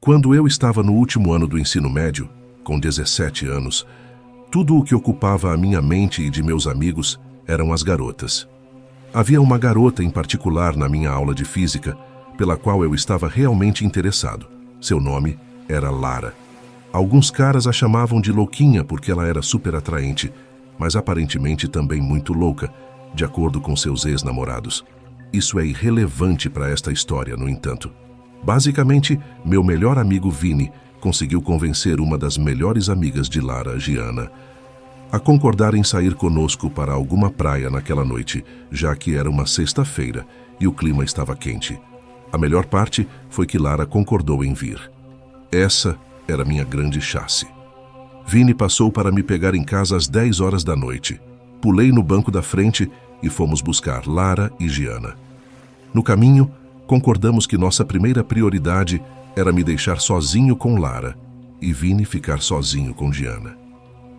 Quando eu estava no último ano do ensino médio, com 17 anos, tudo o que ocupava a minha mente e de meus amigos eram as garotas. Havia uma garota em particular na minha aula de física, pela qual eu estava realmente interessado. Seu nome era Lara. Alguns caras a chamavam de louquinha porque ela era super atraente, mas aparentemente também muito louca, de acordo com seus ex-namorados. Isso é irrelevante para esta história, no entanto. Basicamente, meu melhor amigo Vini conseguiu convencer uma das melhores amigas de Lara, Giana, a concordar em sair conosco para alguma praia naquela noite, já que era uma sexta-feira e o clima estava quente. A melhor parte foi que Lara concordou em vir. Essa era minha grande chance. Vini passou para me pegar em casa às 10 horas da noite. Pulei no banco da frente e fomos buscar Lara e Giana. No caminho, concordamos que nossa primeira prioridade era me deixar sozinho com Lara e Vini ficar sozinho com Giana.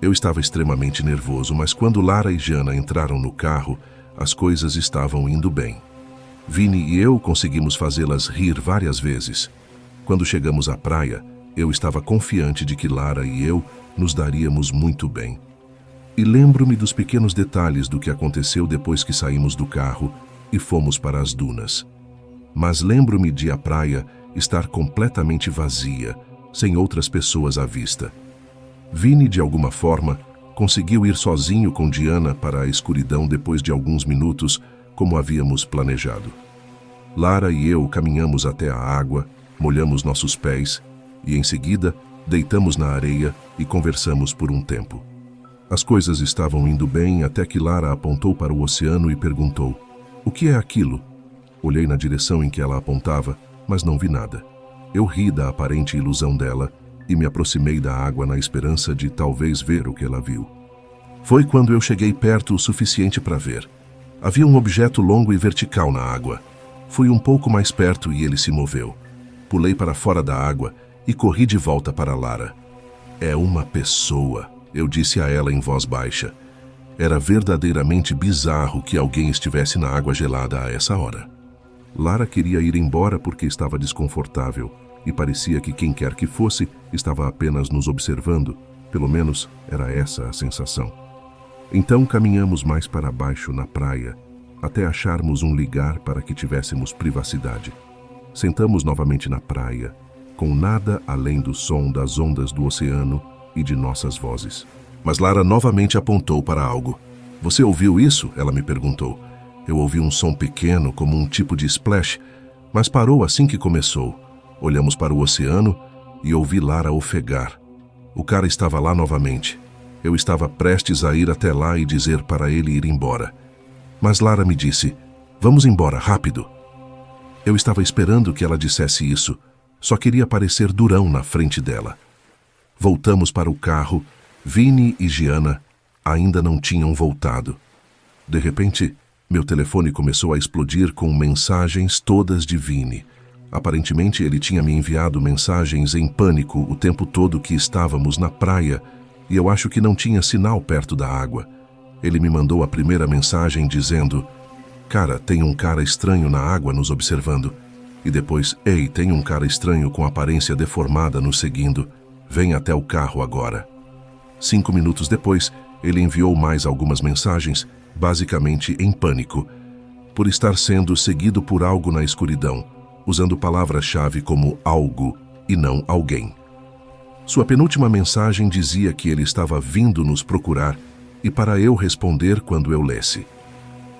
Eu estava extremamente nervoso, mas quando Lara e Giana entraram no carro, as coisas estavam indo bem. Vini e eu conseguimos fazê-las rir várias vezes. Quando chegamos à praia, eu estava confiante de que Lara e eu nos daríamos muito bem. E lembro-me dos pequenos detalhes do que aconteceu depois que saímos do carro e fomos para as dunas. Mas lembro-me de a praia estar completamente vazia, sem outras pessoas à vista. Vini, de alguma forma, conseguiu ir sozinho com Giana para a escuridão depois de alguns minutos, como havíamos planejado. Lara e eu caminhamos até a água, molhamos nossos pés e, em seguida, deitamos na areia e conversamos por um tempo. As coisas estavam indo bem até que Lara apontou para o oceano e perguntou: "O que é aquilo?" Olhei na direção em que ela apontava, mas não vi nada. Eu ri da aparente ilusão dela e me aproximei da água na esperança de talvez ver o que ela viu. Foi quando eu cheguei perto o suficiente para ver. Havia um objeto longo e vertical na água. Fui um pouco mais perto e ele se moveu. Pulei para fora da água e corri de volta para Lara. "É uma pessoa", eu disse a ela em voz baixa. Era verdadeiramente bizarro que alguém estivesse na água gelada a essa hora. Lara queria ir embora porque estava desconfortável e parecia que quem quer que fosse estava apenas nos observando. Pelo menos era essa a sensação. Então caminhamos mais para baixo na praia, até acharmos um lugar para que tivéssemos privacidade. Sentamos novamente na praia, com nada além do som das ondas do oceano e de nossas vozes. Mas Lara novamente apontou para algo. "Você ouviu isso?" ela me perguntou. Eu ouvi um som pequeno, como um tipo de splash, mas parou assim que começou. Olhamos para o oceano e ouvi Lara ofegar. O cara estava lá novamente. Eu estava prestes a ir até lá e dizer para ele ir embora. Mas Lara me disse: "Vamos embora, rápido." Eu estava esperando que ela dissesse isso, só queria parecer durão na frente dela. Voltamos para o carro. Vini e Giana ainda não tinham voltado. De repente, meu telefone começou a explodir com mensagens todas de Vini. Aparentemente, ele tinha me enviado mensagens em pânico o tempo todo que estávamos na praia, e eu acho que não tinha sinal perto da água. Ele me mandou a primeira mensagem dizendo: "Cara, tem um cara estranho na água nos observando." E depois: "Ei, tem um cara estranho com aparência deformada nos seguindo. Vem até o carro agora." 5 minutos depois, ele enviou mais algumas mensagens, basicamente em pânico, por estar sendo seguido por algo na escuridão, usando palavras-chave como algo e não alguém. Sua penúltima mensagem dizia que ele estava vindo nos procurar e para eu responder quando eu lesse.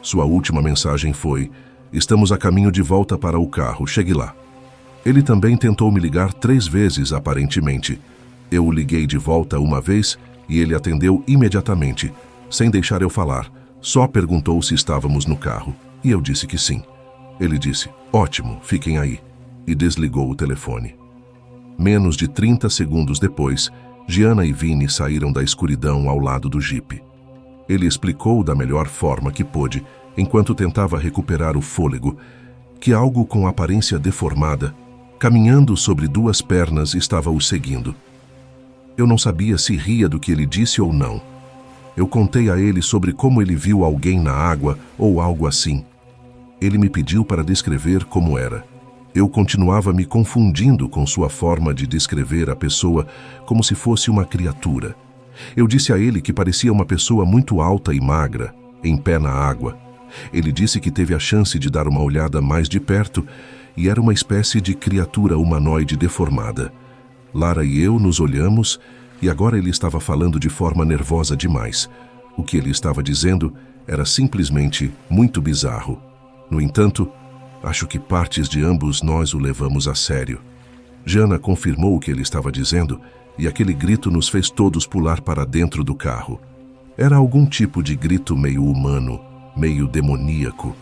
Sua última mensagem foi: "Estamos a caminho de volta para o carro, chegue lá." Ele também tentou me ligar 3 vezes, aparentemente. Eu o liguei de volta uma vez e ele atendeu imediatamente, sem deixar eu falar. Só perguntou se estávamos no carro, e eu disse que sim. Ele disse: "Ótimo, fiquem aí", e desligou o telefone. Menos de 30 segundos depois, Giana e Vini saíram da escuridão ao lado do jipe. Ele explicou da melhor forma que pôde, enquanto tentava recuperar o fôlego, que algo com aparência deformada, caminhando sobre 2 pernas, estava o seguindo. Eu não sabia se ria do que ele disse ou não. Eu contei a ele sobre como ele viu alguém na água ou algo assim. Ele me pediu para descrever como era. Eu continuava me confundindo com sua forma de descrever a pessoa como se fosse uma criatura. Eu disse a ele que parecia uma pessoa muito alta e magra, em pé na água. Ele disse que teve a chance de dar uma olhada mais de perto e era uma espécie de criatura humanoide deformada. Lara e eu nos olhamos e agora ele estava falando de forma nervosa demais. O que ele estava dizendo era simplesmente muito bizarro. No entanto, acho que partes de ambos nós o levamos a sério. Jana confirmou o que ele estava dizendo e aquele grito nos fez todos pular para dentro do carro. Era algum tipo de grito meio humano, meio demoníaco.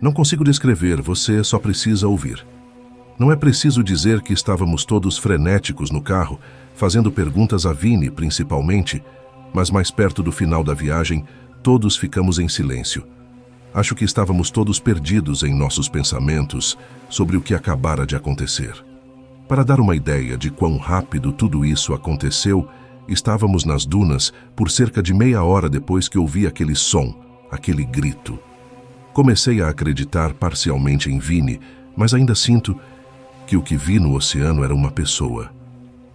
Não consigo descrever, você só precisa ouvir. Não é preciso dizer que estávamos todos frenéticos no carro, fazendo perguntas a Vini, principalmente, mas mais perto do final da viagem, todos ficamos em silêncio. Acho que estávamos todos perdidos em nossos pensamentos sobre o que acabara de acontecer. Para dar uma ideia de quão rápido tudo isso aconteceu, estávamos nas dunas por cerca de meia hora depois que ouvi aquele som, aquele grito. Comecei a acreditar parcialmente em Vini, mas ainda sinto que o que vi no oceano era uma pessoa.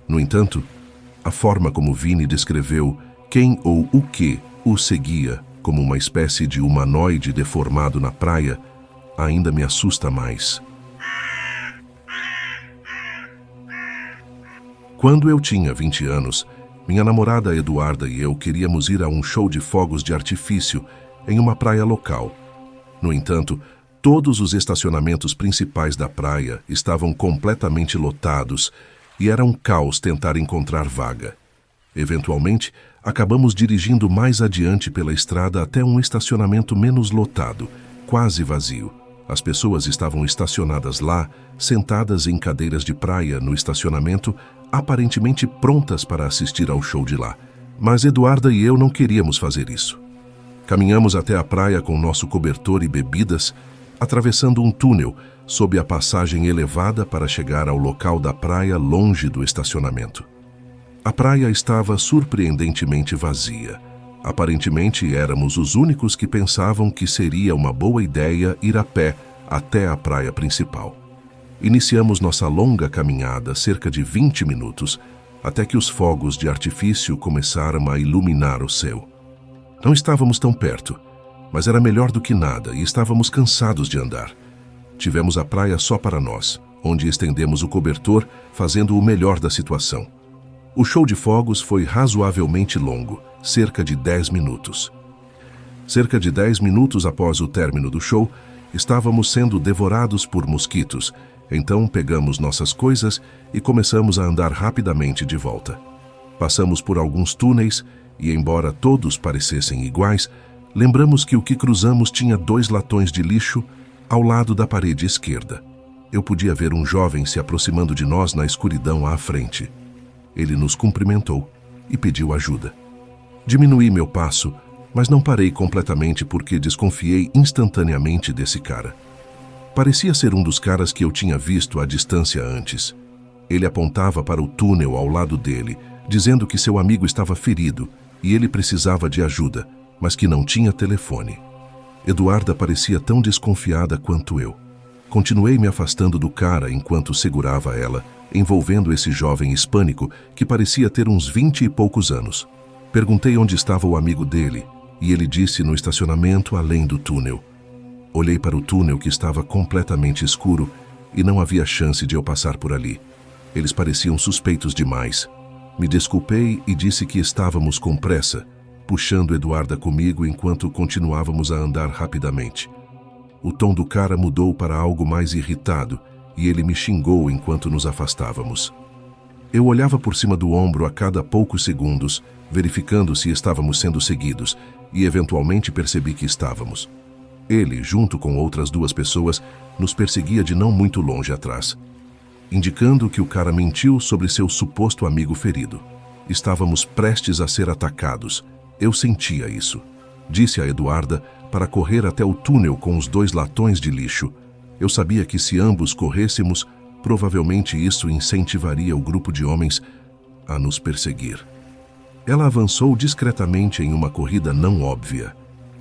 No entanto, a forma como Vini descreveu quem ou o que o seguia como uma espécie de humanoide deformado na praia, ainda me assusta mais. Quando eu tinha 20 anos, minha namorada Eduarda e eu queríamos ir a um show de fogos de artifício em uma praia local. No entanto, todos os estacionamentos principais da praia estavam completamente lotados e era um caos tentar encontrar vaga. Eventualmente, acabamos dirigindo mais adiante pela estrada até um estacionamento menos lotado, quase vazio. As pessoas estavam estacionadas lá, sentadas em cadeiras de praia no estacionamento, aparentemente prontas para assistir ao show de lá. Mas Eduarda e eu não queríamos fazer isso. Caminhamos até a praia com nosso cobertor e bebidas, atravessando um túnel sob a passagem elevada para chegar ao local da praia longe do estacionamento. A praia estava surpreendentemente vazia. Aparentemente, éramos os únicos que pensavam que seria uma boa ideia ir a pé até a praia principal. Iniciamos nossa longa caminhada, cerca de 20 minutos, até que os fogos de artifício começaram a iluminar o céu. Não estávamos tão perto, mas era melhor do que nada e estávamos cansados de andar. Tivemos a praia só para nós, onde estendemos o cobertor, fazendo o melhor da situação. O show de fogos foi razoavelmente longo, cerca de 10 minutos. Cerca de 10 minutos após o término do show, estávamos sendo devorados por mosquitos, então pegamos nossas coisas e começamos a andar rapidamente de volta. Passamos por alguns túneis e, embora todos parecessem iguais, lembramos que o que cruzamos tinha 2 latões de lixo ao lado da parede esquerda. Eu podia ver um jovem se aproximando de nós na escuridão à frente. Ele nos cumprimentou e pediu ajuda. Diminuí meu passo, mas não parei completamente porque desconfiei instantaneamente desse cara. Parecia ser um dos caras que eu tinha visto à distância antes. Ele apontava para o túnel ao lado dele, dizendo que seu amigo estava ferido e ele precisava de ajuda, mas que não tinha telefone. Eduarda parecia tão desconfiada quanto eu. Continuei me afastando do cara enquanto segurava ela, envolvendo esse jovem hispânico que parecia ter uns 20 e poucos anos. Perguntei onde estava o amigo dele e ele disse no estacionamento além do túnel. Olhei para o túnel que estava completamente escuro e não havia chance de eu passar por ali. Eles pareciam suspeitos demais. Me desculpei e disse que estávamos com pressa, puxando Eduarda comigo enquanto continuávamos a andar rapidamente. O tom do cara mudou para algo mais irritado e ele me xingou enquanto nos afastávamos. Eu olhava por cima do ombro a cada poucos segundos, verificando se estávamos sendo seguidos, e eventualmente percebi que estávamos. Ele, junto com outras 2 pessoas, nos perseguia de não muito longe atrás, indicando que o cara mentiu sobre seu suposto amigo ferido. Estávamos prestes a ser atacados. Eu sentia isso. Disse a Eduarda para correr até o túnel com os 2 latões de lixo. Eu sabia que se ambos corrêssemos, provavelmente isso incentivaria o grupo de homens a nos perseguir. Ela avançou discretamente em uma corrida não óbvia.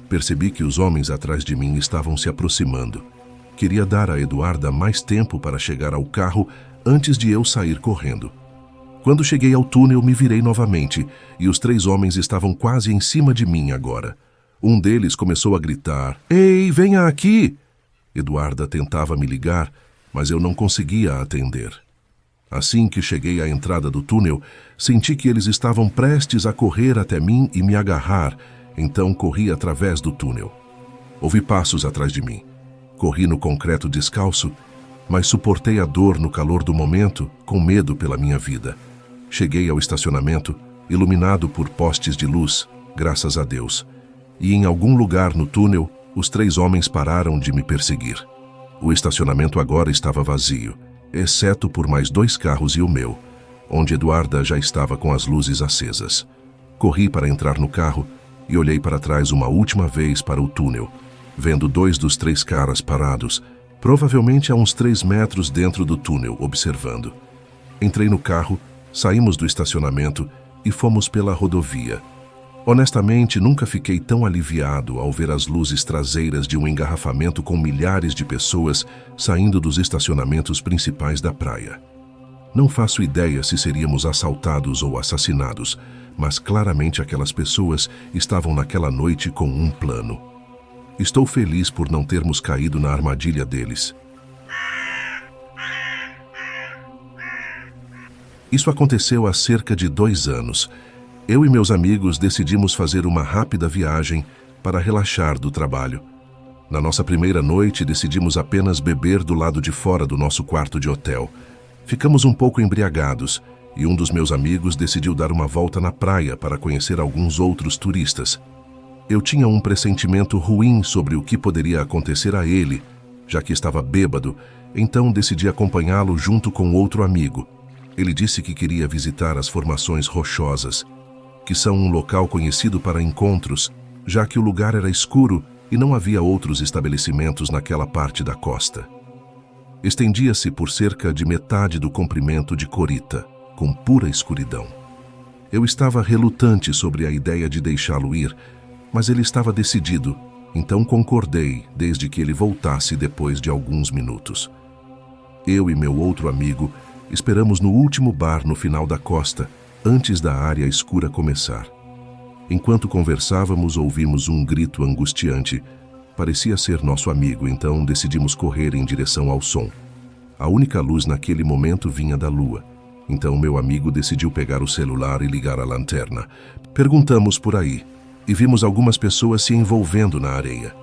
Percebi que os homens atrás de mim estavam se aproximando. Queria dar a Eduarda mais tempo para chegar ao carro antes de eu sair correndo. Quando cheguei ao túnel, me virei novamente e os 3 homens estavam quase em cima de mim agora. Um deles começou a gritar: "Ei, venha aqui!" Eduarda tentava me ligar, mas eu não conseguia atender. Assim que cheguei à entrada do túnel, senti que eles estavam prestes a correr até mim e me agarrar, então corri através do túnel. Ouvi passos atrás de mim. Corri no concreto descalço, mas suportei a dor no calor do momento, com medo pela minha vida. Cheguei ao estacionamento, iluminado por postes de luz, graças a Deus. E em algum lugar no túnel, os 3 homens pararam de me perseguir. O estacionamento agora estava vazio, exceto por mais 2 carros e o meu, onde Eduarda já estava com as luzes acesas. Corri para entrar no carro e olhei para trás uma última vez para o túnel, vendo 2 dos 3 caras parados, provavelmente a uns 3 metros dentro do túnel, observando. Entrei no carro, saímos do estacionamento e fomos pela rodovia. Honestamente, nunca fiquei tão aliviado ao ver as luzes traseiras de um engarrafamento com milhares de pessoas saindo dos estacionamentos principais da praia. Não faço ideia se seríamos assaltados ou assassinados, mas claramente aquelas pessoas estavam naquela noite com um plano. Estou feliz por não termos caído na armadilha deles. Isso aconteceu há cerca de 2 anos. Eu e meus amigos decidimos fazer uma rápida viagem para relaxar do trabalho. Na nossa primeira noite, decidimos apenas beber do lado de fora do nosso quarto de hotel. Ficamos um pouco embriagados e um dos meus amigos decidiu dar uma volta na praia para conhecer alguns outros turistas. Eu tinha um pressentimento ruim sobre o que poderia acontecer a ele, já que estava bêbado, então decidi acompanhá-lo junto com outro amigo. Ele disse que queria visitar as formações rochosas, que são um local conhecido para encontros, já que o lugar era escuro e não havia outros estabelecimentos naquela parte da costa. Estendia-se por cerca de metade do comprimento de Corita, com pura escuridão. Eu estava relutante sobre a ideia de deixá-lo ir, mas ele estava decidido, então concordei desde que ele voltasse depois de alguns minutos. Eu e meu outro amigo esperamos no último bar no final da costa, antes da área escura começar. Enquanto conversávamos, ouvimos um grito angustiante. Parecia ser nosso amigo, então decidimos correr em direção ao som. A única luz naquele momento vinha da lua. Então meu amigo decidiu pegar o celular e ligar a lanterna. Perguntamos por aí e vimos algumas pessoas se envolvendo na areia.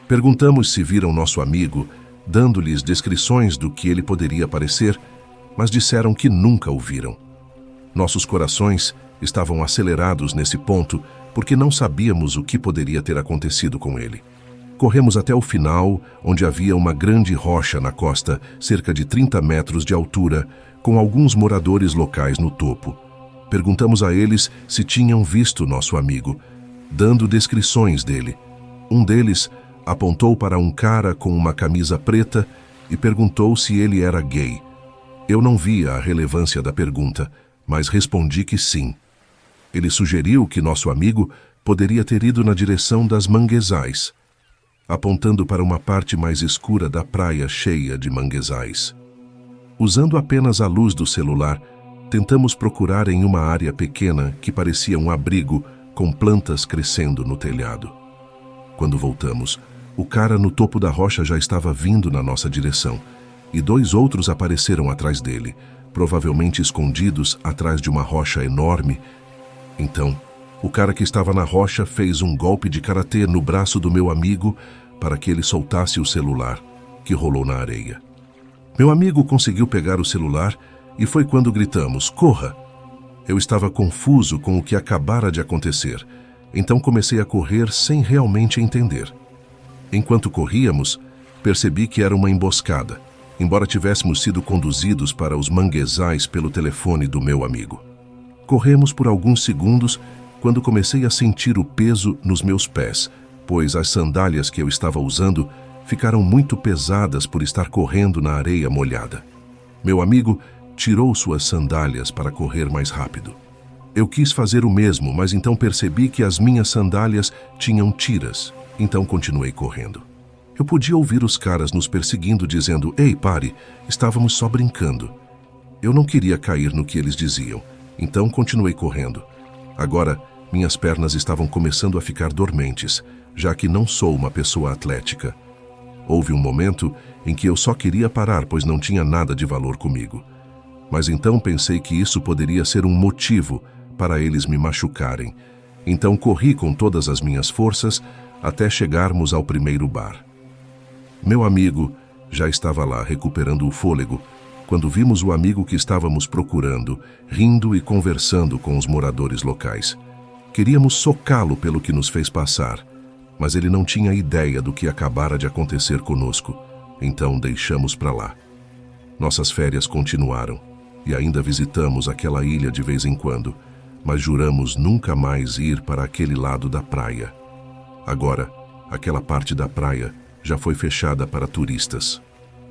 Perguntamos se viram nosso amigo, dando-lhes descrições do que ele poderia parecer, mas disseram que nunca o viram. Nossos corações estavam acelerados nesse ponto porque não sabíamos o que poderia ter acontecido com ele. Corremos até o final, onde havia uma grande rocha na costa, cerca de 30 metros de altura, com alguns moradores locais no topo. Perguntamos a eles se tinham visto nosso amigo, dando descrições dele. Um deles apontou para um cara com uma camisa preta e perguntou se ele era gay. Eu não via a relevância da pergunta, mas respondi que sim. Ele sugeriu que nosso amigo poderia ter ido na direção das manguezais, apontando para uma parte mais escura da praia cheia de manguezais. Usando apenas a luz do celular, tentamos procurar em uma área pequena que parecia um abrigo com plantas crescendo no telhado. Quando voltamos, o cara no topo da rocha já estava vindo na nossa direção e 2 outros apareceram atrás dele, provavelmente escondidos atrás de uma rocha enorme. Então, o cara que estava na rocha fez um golpe de karatê no braço do meu amigo para que ele soltasse o celular, que rolou na areia. Meu amigo conseguiu pegar o celular e foi quando gritamos: "Corra!" Eu estava confuso com o que acabara de acontecer, então comecei a correr sem realmente entender. Enquanto corríamos, percebi que era uma emboscada, embora tivéssemos sido conduzidos para os manguezais pelo telefone do meu amigo. Corremos por alguns segundos quando comecei a sentir o peso nos meus pés, pois as sandálias que eu estava usando ficaram muito pesadas por estar correndo na areia molhada. Meu amigo tirou suas sandálias para correr mais rápido. Eu quis fazer o mesmo, mas então percebi que as minhas sandálias tinham tiras, então continuei correndo. Eu podia ouvir os caras nos perseguindo dizendo: "Ei, pare, estávamos só brincando." Eu não queria cair no que eles diziam, então continuei correndo. Agora, minhas pernas estavam começando a ficar dormentes, já que não sou uma pessoa atlética. Houve um momento em que eu só queria parar, pois não tinha nada de valor comigo. Mas então pensei que isso poderia ser um motivo para eles me machucarem. Então corri com todas as minhas forças até chegarmos ao primeiro bar. Meu amigo já estava lá recuperando o fôlego quando vimos o amigo que estávamos procurando, rindo e conversando com os moradores locais. Queríamos socá-lo pelo que nos fez passar, mas ele não tinha ideia do que acabara de acontecer conosco, então deixamos para lá. Nossas férias continuaram e ainda visitamos aquela ilha de vez em quando, mas juramos nunca mais ir para aquele lado da praia. Agora, aquela parte da praia já foi fechada para turistas.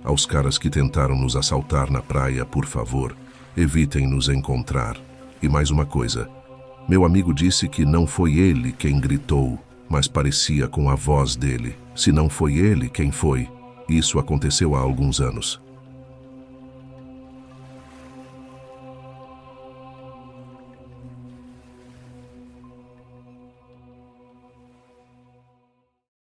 Aos caras que tentaram nos assaltar na praia, por favor, evitem nos encontrar. E mais uma coisa, meu amigo disse que não foi ele quem gritou, mas parecia com a voz dele. Se não foi ele, quem foi? Isso aconteceu há alguns anos.